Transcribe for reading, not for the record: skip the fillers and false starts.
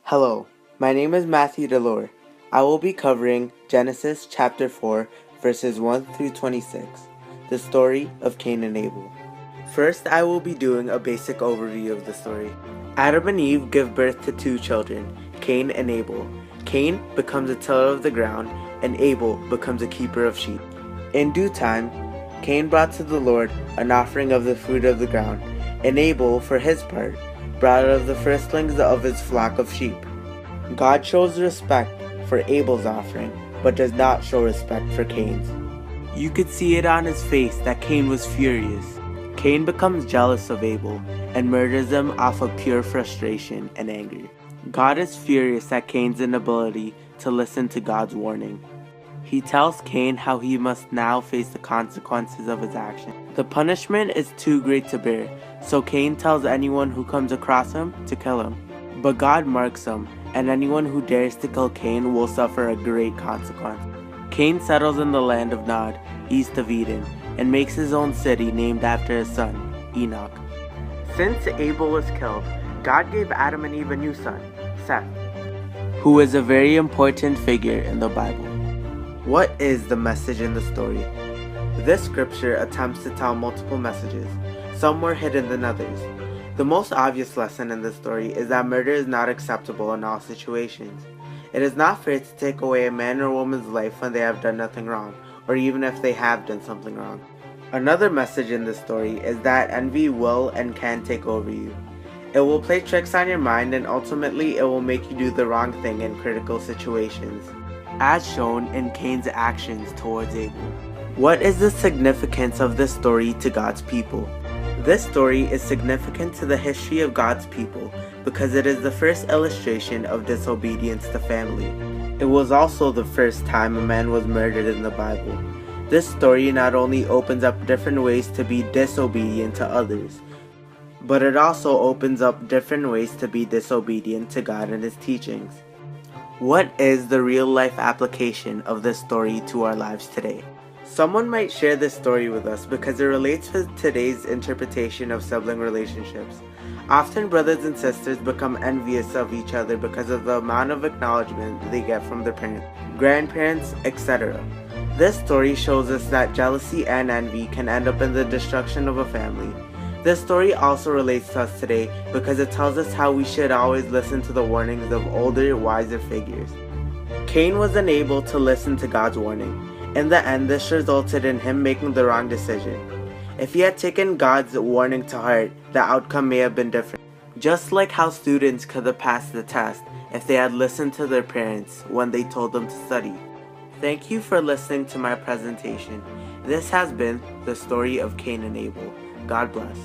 Hello, my name is Matthew Delore. I will be covering Genesis chapter 4, verses 1 through 26, the story of Cain and Abel. First, I will be doing a basic overview of the story. Adam and Eve give birth to two children, Cain and Abel. Cain becomes a tiller of the ground, and Abel becomes a keeper of sheep. In due time, Cain brought to the Lord an offering of the fruit of the ground, and Abel, for his part, brought of the firstlings of his flock of sheep. God shows respect for Abel's offering, but does not show respect for Cain's. You could see it on his face that Cain was furious. Cain becomes jealous of Abel and murders him off of pure frustration and anger. God is furious at Cain's inability to listen to God's warning. He tells Cain how he must now face the consequences of his action. The punishment is too great to bear, so Cain tells anyone who comes across him to kill him. But God marks him, and anyone who dares to kill Cain will suffer a great consequence. Cain settles in the land of Nod, east of Eden, and makes his own city named after his son, Enoch. Since Abel was killed, God gave Adam and Eve a new son, Seth, who is a very important figure in the Bible. What is the message in the story? This scripture attempts to tell multiple messages, some more hidden than others. The most obvious lesson in the story is that murder is not acceptable in all situations. It is not fair to take away a man or woman's life when they have done nothing wrong, or even if they have done something wrong. Another message in the story is that envy will and can take over you. It will play tricks on your mind, and ultimately it will make you do the wrong thing in critical situations, as shown in Cain's actions towards Abel. What is the significance of this story to God's people? This story is significant to the history of God's people because it is the first illustration of disobedience to family. It was also the first time a man was murdered in the Bible. This story not only opens up different ways to be disobedient to others, but it also opens up different ways to be disobedient to God and His teachings. What is the real-life application of this story to our lives today? Someone might share this story with us because it relates with today's interpretation of sibling relationships. Often brothers and sisters become envious of each other because of the amount of acknowledgement they get from their parents, grandparents, etc. This story shows us that jealousy and envy can end up in the destruction of a family. This story also relates to us today because it tells us how we should always listen to the warnings of older, wiser figures. Cain was unable to listen to God's warning. In the end, this resulted in him making the wrong decision. If he had taken God's warning to heart, the outcome may have been different. Just like how students could have passed the test if they had listened to their parents when they told them to study. Thank you for listening to my presentation. This has been the story of Cain and Abel. God bless.